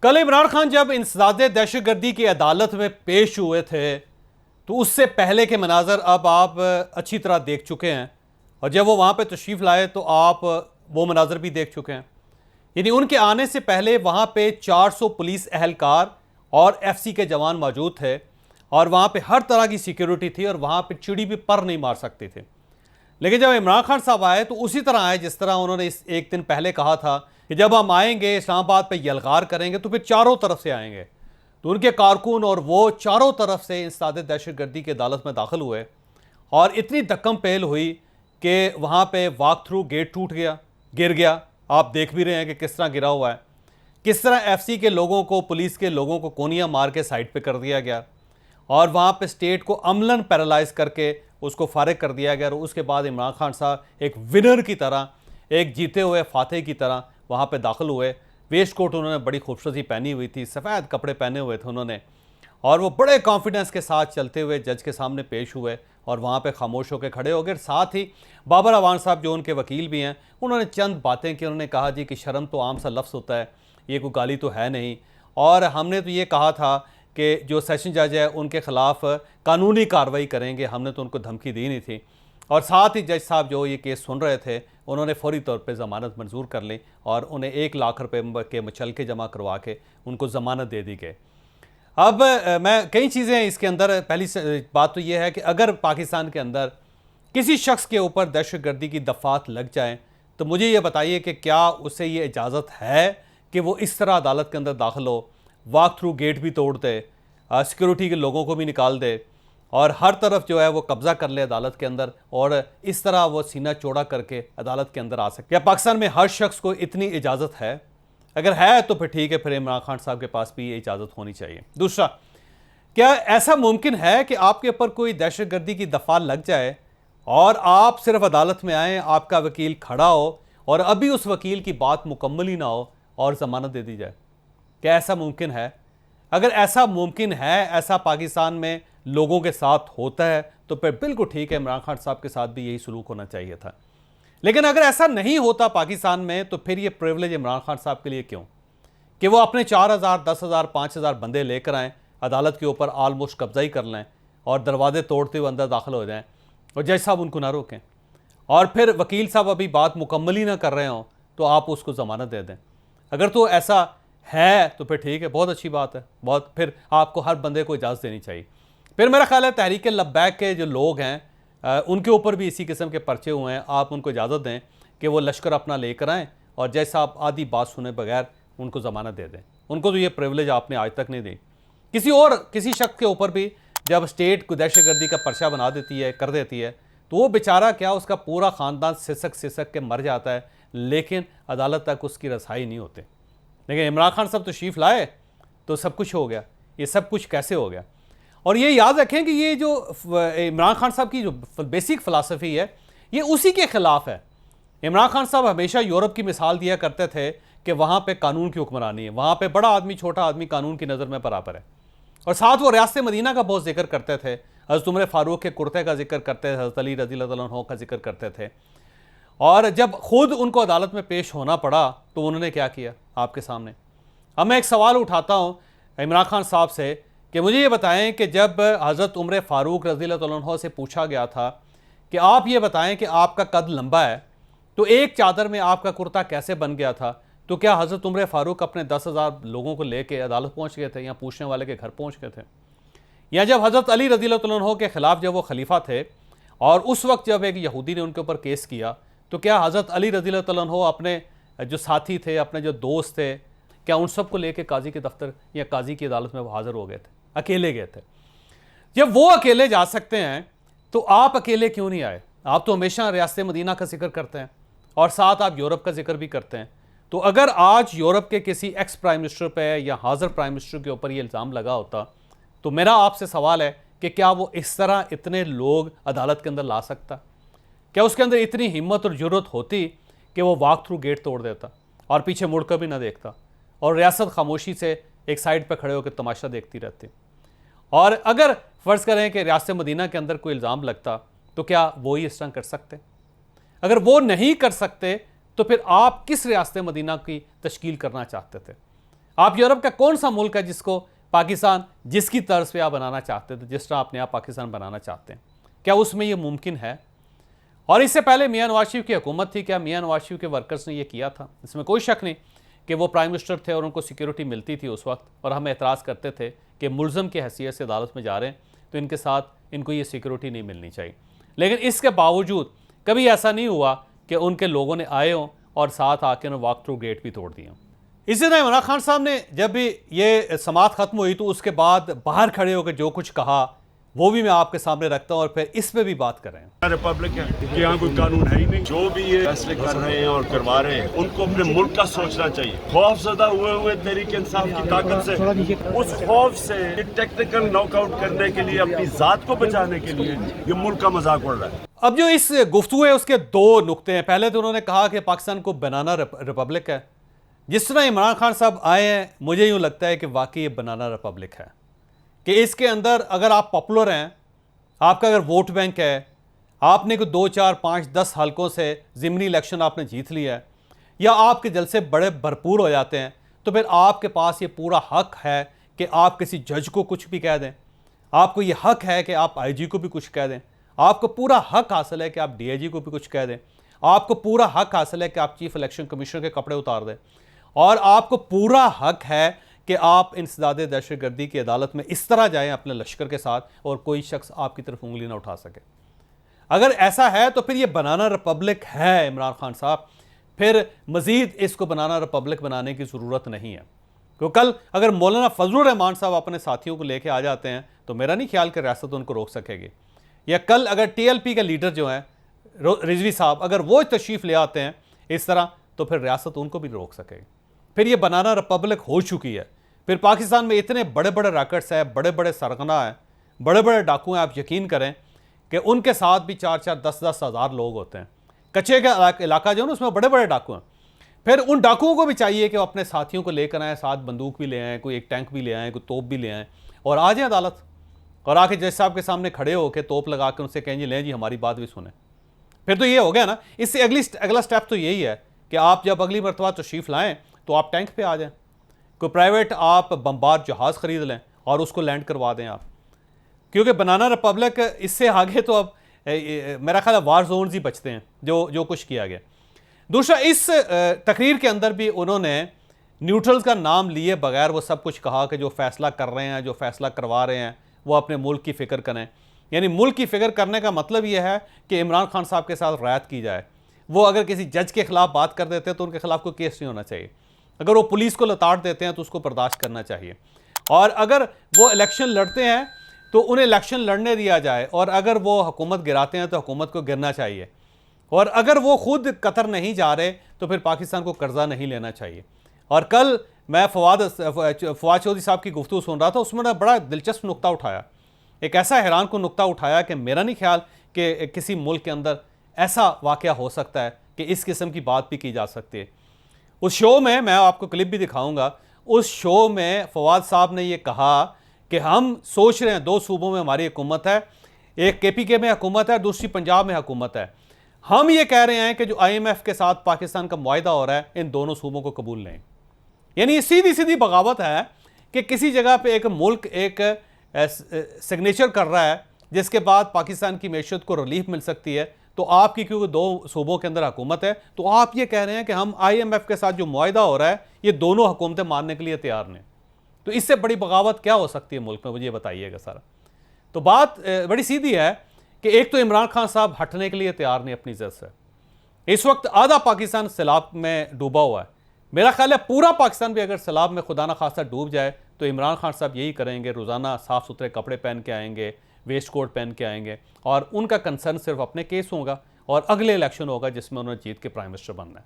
कल इमरान खान जब इंसदादे दहशतगर्दी की अदालत में पेश हुए थे तो उससे पहले के मनाजर अब आप अच्छी तरह देख चुके हैं, और जब वो वहाँ पे तशरीफ़ लाए तो आप वो मनाजर भी देख चुके हैं। यानी उनके आने से पहले वहाँ पे 400 पुलिस एहलकार और एफसी के जवान मौजूद थे, और वहाँ पे हर तरह की सिक्योरिटी थी, और वहाँ पे चिड़ी भी पर नहीं मार सकते थे। लेकिन जब इमरान खान साहब आए तो उसी तरह आए जिस तरह उन्होंने इस एक दिन पहले कहा था कि जब हम आएंगे इस्लामाबाद पे यलगार करेंगे तो फिर चारों तरफ से आएंगे। तो उनके कारकुन और वो चारों तरफ से इंसदादे दहशतगर्दी की अदालत में दाखिल हुए, और इतनी धक्कम पहल हुई कि वहाँ पे वॉक थ्रू गेट टूट गया, गिर गया। आप देख भी रहे हैं कि किस तरह गिरा हुआ है, किस तरह एफसी के लोगों को, पुलिस के लोगों को कोनियाँ मार के साइड पे कर दिया गया, और वहाँ पे स्टेट को अमलन पैरालाइज करके उसको फारिग कर दिया गया। और उसके बाद इमरान खान साहब एक विनर की तरह, एक जीते हुए फातह की तरह वहाँ पे दाखिल हुए। वेस्ट कोट उन्होंने बड़ी खूबसूरती पहनी हुई थी, सफ़ेद कपड़े पहने हुए थे उन्होंने, और वो बड़े कॉन्फिडेंस के साथ चलते हुए जज के सामने पेश हुए और वहाँ पे खामोश होकर खड़े हो गए। साथ ही बाबर अवान साहब जो उनके वकील भी हैं, उन्होंने चंद बातें की। उन्होंने कहा जी कि शर्म तो आम सा लफ्ज़ होता है, ये कोई गाली तो है नहीं, और हमने तो ये कहा था कि जो सेशन जज है उनके ख़िलाफ़ कानूनी कार्रवाई करेंगे, हमने तो उनको धमकी दी नहीं थी। और साथ ही जज साहब जो ये केस सुन रहे थे उन्होंने फौरी तौर पे ज़मानत मंजूर कर ली, और उन्हें 1 लाख रुपए के मुचलके जमा करवा के उनको ज़मानत दे दी गई। अब मैं कई चीज़ें हैं इसके अंदर। पहली बात तो ये है कि अगर पाकिस्तान के अंदर किसी शख्स के ऊपर दहशतगर्दी की दफ़ात लग जाए तो मुझे ये बताइए कि क्या उसे ये इजाज़त है कि वो इस तरह अदालत के अंदर दाखिल हो, वॉक थ्रू गेट भी तोड़ दे, सिक्योरिटी के लोगों को भी निकाल दे, और हर तरफ जो है वो कब्ज़ा कर ले अदालत के अंदर, और इस तरह वो सीना चौड़ा करके अदालत के अंदर आ सके? क्या पाकिस्तान में हर शख्स को इतनी इजाज़त है? अगर है तो फिर ठीक है, फिर इमरान खान साहब के पास भी ये इजाज़त होनी चाहिए। दूसरा, क्या ऐसा मुमकिन है कि आपके ऊपर कोई दहशतगर्दी की दफ़ा लग जाए और आप सिर्फ अदालत में आएँ, आपका वकील खड़ा हो और अभी उस वकील की बात मुकम्मल ही ना हो और ज़मानत दे दी जाए? क्या ऐसा मुमकिन है? अगर ऐसा मुमकिन है, ऐसा पाकिस्तान में लोगों के साथ होता है, तो फिर बिल्कुल ठीक है, इमरान खान साहब के साथ भी यही सलूक होना चाहिए था। लेकिन अगर ऐसा नहीं होता पाकिस्तान में, तो फिर ये प्रिविलेज इमरान खान साहब के लिए क्यों कि वो अपने 4000, 10,000, 5,000 बंदे लेकर आएँ, अदालत के ऊपर आलमोस्ट कब्जा ही कर लें और दरवाजे तोड़ते हुए अंदर दाखिल हो जाएँ, और जज साहब उनको ना रोकें, और फिर वकील साहब अभी बात मुकम्मल ही ना कर रहे हों तो आप उसको ज़मानत दे दें? अगर तो ऐसा है तो फिर ठीक है, बहुत अच्छी बात है, बहुत, फिर आपको हर बंदे को इजाज़त देनी चाहिए। फिर मेरा ख्याल है तहरीक लब्बैक के जो लोग हैं उनके ऊपर भी इसी किस्म के पर्चे हुए हैं। आप उनको इजाज़त दें कि वो लश्कर अपना लेकर आएँ, और जैसा आप आधी बात सुने बगैर उनको ज़मानत दे दें। उनको तो ये प्रिविलेज आपने आज तक नहीं दी। किसी शख्स के ऊपर भी जब स्टेट को दहशतगर्दी का पर्चा बना देती है, कर देती है, तो वो बेचारा क्या, उसका पूरा ख़ानदान सिसक के मर जाता है, लेकिन अदालत तक उसकी रसाई नहीं होती। लेकिन इमरान खान साहब तशरीफ़ लाए तो सब कुछ हो गया। ये सब कुछ कैसे हो गया? और ये याद रखें कि ये जो इमरान खान साहब की जो बेसिक फ़िलासफ़ी है, ये उसी के ख़िलाफ़ है। इमरान खान साहब हमेशा यूरोप की मिसाल दिया करते थे कि वहाँ पे कानून की हुक्मरानी है, वहाँ पे बड़ा आदमी छोटा आदमी कानून की नज़र में बराबर है। और साथ वो रियासत मदीना का बहुत जिक्र करते थे, हज़रत उमर फ़ारूक के कुर्ते का जिक्र करते थे, हज़रत अली रज़ियल्लाहु अन्हु का जिक्र करते थे। और जब खुद उनको अदालत में पेश होना पड़ा तो उन्होंने क्या किया आपके सामने? अब मैं एक सवाल उठाता हूँ इमरान खान साहब से कि मुझे ये बताएं कि जब हज़रत उमर फ़ारूक रज़ियल्लाहु अन्हु से पूछा गया था कि आप ये बताएं कि आपका कद लंबा है, तो एक चादर में आपका कुर्ता कैसे बन गया था? तो क्या हज़रत उमर फ़ारूक अपने 10,000 लोगों को लेके अदालत पहुँच गए थे, या पूछने वाले के घर पहुँच गए थे? या जब हज़रत अली रज़ियल्लाहु अन्हु के ख़िलाफ़ जब वो खलीफा थे और उस वक्त जब एक यहूदी ने उनके ऊपर केस किया, तो क्या हज़रत अली रज़ियल्लाहु अन्हु अपने जो साथी थे, अपने जो दोस्त थे, क्या उन सबको लेके काजी के दफ्तर या काजी की अदालत में वो हाज़िर हो गए थे? अकेले गए थे? जब वो अकेले जा सकते हैं तो आप अकेले क्यों नहीं आए? आप तो हमेशा रियासत मदीना का जिक्र करते हैं और साथ आप यूरोप का जिक्र भी करते हैं। तो अगर आज यूरोप के किसी एक्स प्राइम मिनिस्टर पे या हाज़िर प्राइम मिनिस्टर के ऊपर ये इल्ज़ाम लगा होता, तो मेरा आपसे सवाल है कि क्या वो इस तरह इतने लोग अदालत के अंदर ला सकता? क्या उसके अंदर इतनी हिम्मत और ज़रूरत होती कि वो वॉक थ्रू गेट तोड़ देता और पीछे मुड़कर भी ना देखता, और रियासत खामोशी से एक साइड पर खड़े होकर तमाशा देखती रहती? और अगर फ़र्ज़ करें कि रियासत मदीना के अंदर कोई इल्ज़ाम लगता, तो क्या वो ही इस तरह कर सकते? अगर वो नहीं कर सकते तो फिर आप किस रियासत मदीना की तश्कील करना चाहते थे? आप यूरोप का कौन सा मुल्क है जिसको पाकिस्तान जिसकी तर्ज पे आप बनाना चाहते थे, जिस तरह अपने आप पाकिस्तान बनाना चाहते हैं, क्या उसमें ये मुमकिन है? और इससे पहले मियां नवाज शरीफ की हुकूमत थी, क्या मियां नवाज शरीफ के वर्कर्स ने ये किया था? इसमें कोई शक नहीं कि वो प्राइम मिनिस्टर थे और उनको सिक्योरिटी मिलती थी उस वक्त, और हम एतराज़ करते थे कि मुलज़म की हैसियत से अदालत में जा रहे हैं तो इनके साथ इनको ये सिक्योरिटी नहीं मिलनी चाहिए। लेकिन इसके बावजूद कभी ऐसा नहीं हुआ कि उनके लोगों ने आए हों और साथ आके उन्हें वॉक थ्रू गेट भी तोड़ दिए हों। इसी तरह इमरान खान साहब ने जब भी ये समाअत ख़त्म हुई तो उसके बाद बाहर खड़े होकर जो कुछ कहा वो भी मैं आपके सामने रखता हूं और फिर इस पे भी बात कर रहे हैं। रिपब्लिक है कि यहाँ कोई कानून है ही नहीं। जो भी ये फैसले कर रहे हैं और करवा रहे हैं उनको अपने मुल्क का सोचना चाहिए। खौफजदा हुए तहरीक इंसाफ की ताकत से, उस खौफ से टेक्निकल नॉकआउट करने के लिए, अपनी जात को बचाने के लिए ये मुल्क का मजाक उड़ रहा है। अब जो इस गुफ्तगू है उसके दो नुक्ते हैं। पहले तो उन्होंने कहा कि पाकिस्तान को बनाना रिपब्लिक है। जिस तरह इमरान खान साहब आए हैं मुझे यूँ लगता है कि वाकई ये बनाना रिपब्लिक है, कि इसके अंदर अगर आप पॉपुलर हैं, आपका अगर वोट बैंक है, आपने कोई 2, 4, 5, 10 हलकों से ज़िमनी इलेक्शन आपने जीत लिया है, या आपके जलसे बड़े भरपूर हो जाते हैं, तो फिर आपके पास ये पूरा हक है कि आप किसी जज को कुछ भी कह दें। आपको ये हक है कि आप आईजी को भी कुछ कह दें। आपको पूरा हक हासिल है कि आप डीआईजी को भी कुछ कह दें। आपको पूरा हक हासिल है कि आप चीफ इलेक्शन कमिश्नर के कपड़े उतार दें। और आपको पूरा हक है कि आप इंसदादे दहशतगर्दी की अदालत में इस तरह जाएं अपने लश्कर के साथ और कोई शख्स आपकी तरफ उंगली ना उठा सके। अगर ऐसा है तो फिर ये बनाना रिपब्लिक है इमरान खान साहब। फिर मज़ीद इसको बनाना रिपब्लिक बनाने की ज़रूरत नहीं है। क्योंकि कल अगर मौलाना फजलुर रहमान साहब अपने साथियों को लेके आ जाते हैं तो मेरा नहीं ख्याल कि रियासत उनको रोक सकेगी। या कल अगर टीएलपी के लीडर जो हैं रिजवी साहब, अगर वो तशरीफ़ ले आते हैं इस तरह, तो फिर रियासत उनको भी रोक सकेगी। फिर ये बनाना रिपब्लिक हो चुकी है। फिर पाकिस्तान में इतने बड़े बड़े रैकेट्स हैं, बड़े बड़े सरगना हैं, बड़े बड़े डाकू हैं। आप यकीन करें कि उनके साथ भी 4-4, 10-10 हज़ार लोग होते हैं। कच्चे का इलाका जो है ना उसमें बड़े बड़े डाकू हैं। फिर उन डाकुओं को भी चाहिए कि वो अपने साथियों को लेकर आएँ, साथ बंदूक भी ले आएँ, कोई एक टैंक भी ले आएँ, कोई तोप भी ले आएँ और आ जाएँ अदालत और आके जज साहब के सामने खड़े होकर तोप लगा कर उनसे कहें जी लें जी हमारी बात भी सुने। फिर तो ये हो गया ना। इससे अगला स्टेप तो यही है कि आप जब अगली मरतबा तशरीफ़ लाएँ तो आप टैंक पे आ जाएं, कोई प्राइवेट आप बम्बार जहाज़ ख़रीद लें और उसको लैंड करवा दें आप। क्योंकि बनाना रिपब्लिक इससे आगे तो अब मेरा ख्याल है वार जोन्स ही बचते हैं जो कुछ किया गया। दूसरा, इस तकरीर के अंदर भी उन्होंने न्यूट्रल्स का नाम लिए बगैर वो सब कुछ कहा कि जो फ़ैसला कर रहे हैं, जो फ़ैसला करवा रहे हैं, वो अपने मुल्क की फ़िक्र करें। यानी मुल्क की फ़िक्र करने का मतलब ये है कि इमरान खान साहब के साथ रियायत की जाए। वो अगर किसी जज के ख़िलाफ़ बात कर देते हैं तो उनके खिलाफ़ कोई केस नहीं होना चाहिए। अगर वो पुलिस को लताड़ देते हैं तो उसको बर्दाश्त करना चाहिए। और अगर वो इलेक्शन लड़ते हैं तो उन्हें इलेक्शन लड़ने दिया जाए, और अगर वो हुकूमत गिराते हैं तो हुकूमत को गिरना चाहिए। और अगर वो खुद कतर नहीं जा रहे तो फिर पाकिस्तान को कर्जा नहीं लेना चाहिए। और कल मैं फवाद चौधरी साहब की गुफ्तगू सुन रहा था, उसमें ना बड़ा दिलचस्प नुक्ता उठाया, एक ऐसा हैरान को नुक्ता उठाया कि मेरा नहीं ख्याल कि किसी मुल्क के अंदर ऐसा वाक़या हो सकता है कि इस किस्म की बात भी की जा सकती है। उस शो में, मैं आपको क्लिप भी दिखाऊंगा, उस शो में फवाद साहब ने ये कहा कि हम सोच रहे हैं 2 सूबों में हमारी हुकूमत है, एक केपीके में हुकूमत है, दूसरी पंजाब में हुकूमत है। हम ये कह रहे हैं कि जो आईएमएफ के साथ पाकिस्तान का मुआहिदा हो रहा है इन दोनों सूबों को कबूल लें। यानी ये सीधी सीधी बगावत है कि किसी जगह पे एक मुल्क एक सिग्नेचर कर रहा है जिसके बाद पाकिस्तान की मैशत को रिलीफ मिल सकती है, तो आपकी क्योंकि 2 सूबों के अंदर हुकूमत है तो आप ये कह रहे हैं कि हम आईएमएफ के साथ जो मुआहिदा हो रहा है ये दोनों हुकूमतें मानने के लिए तैयार नहीं। तो इससे बड़ी बगावत क्या हो सकती है मुल्क में, मुझे बताइएगा सारा। तो बात बड़ी सीधी है कि एक तो इमरान खान साहब हटने के लिए तैयार नहीं अपनी इज्जत से। इस वक्त आधा पाकिस्तान सैलाब में डूबा हुआ है। मेरा ख्याल है पूरा पाकिस्तान भी अगर सैलाब में खुदा ना खासा डूब जाए तो इमरान खान साहब यही करेंगे, रोज़ाना साफ़ सुथरे कपड़े पहन के आएंगे, वेस्ट कोट पहन के आएंगे, और उनका कंसर्न सिर्फ अपने केस होगा और अगले इलेक्शन होगा जिसमें उन्होंने जीत के प्राइम मिनिस्टर बनना है।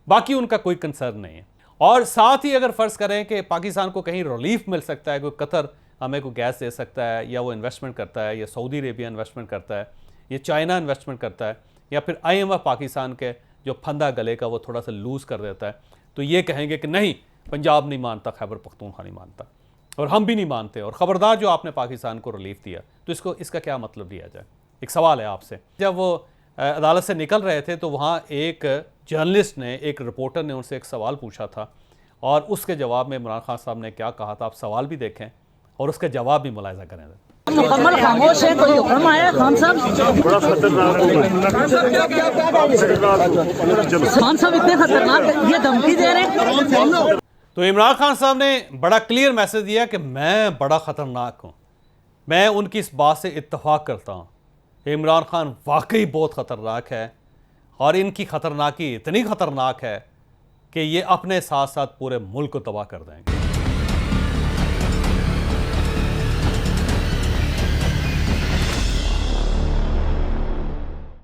बाकी उनका कोई कंसर्न नहीं है। और साथ ही अगर फ़र्ज़ करें कि पाकिस्तान को कहीं रिलीफ मिल सकता है, कोई कतर हमें कोई गैस दे सकता है, या वो इन्वेस्टमेंट करता है, या सऊदी अरेबिया इन्वेस्टमेंट करता है, या चाइना इन्वेस्टमेंट करता है, या फिर आईएमएफ पाकिस्तान के जो फंदा गले का वो थोड़ा सा लूज़ कर देता है, तो ये कहेंगे कि नहीं पंजाब नहीं मानता, खैबर पख्तूनख्वा नहीं मानता, और हम भी नहीं मानते, और ख़बरदार जो आपने पाकिस्तान को रिलीफ दिया तो इसका क्या मतलब लिया जाए। एक सवाल है आपसे, जब वो अदालत से निकल रहे थे तो वहाँ एक जर्नलिस्ट ने, एक रिपोर्टर ने उनसे एक सवाल पूछा था, और उसके जवाब में इमरान खान साहब ने क्या कहा था, आप सवाल भी देखें और उसके जवाब भी मुलाहिजा करें। मुकम्मल खामोश है, कोई हुक्म आया खान साहब? बड़ा खतरनाक खान साहब इतने खतरनाक, ये धमकी दे रहे हैं। तो इमरान खान साहब ने बड़ा क्लियर मैसेज दिया कि मैं बड़ा ख़तरनाक हूँ। मैं उनकी इस बात से इत्तफाक करता हूँ। इमरान खान वाकई बहुत ख़तरनाक है और इनकी ख़तरनाकी इतनी ख़तरनाक है कि ये अपने साथ साथ पूरे मुल्क को तबाह कर देंगे।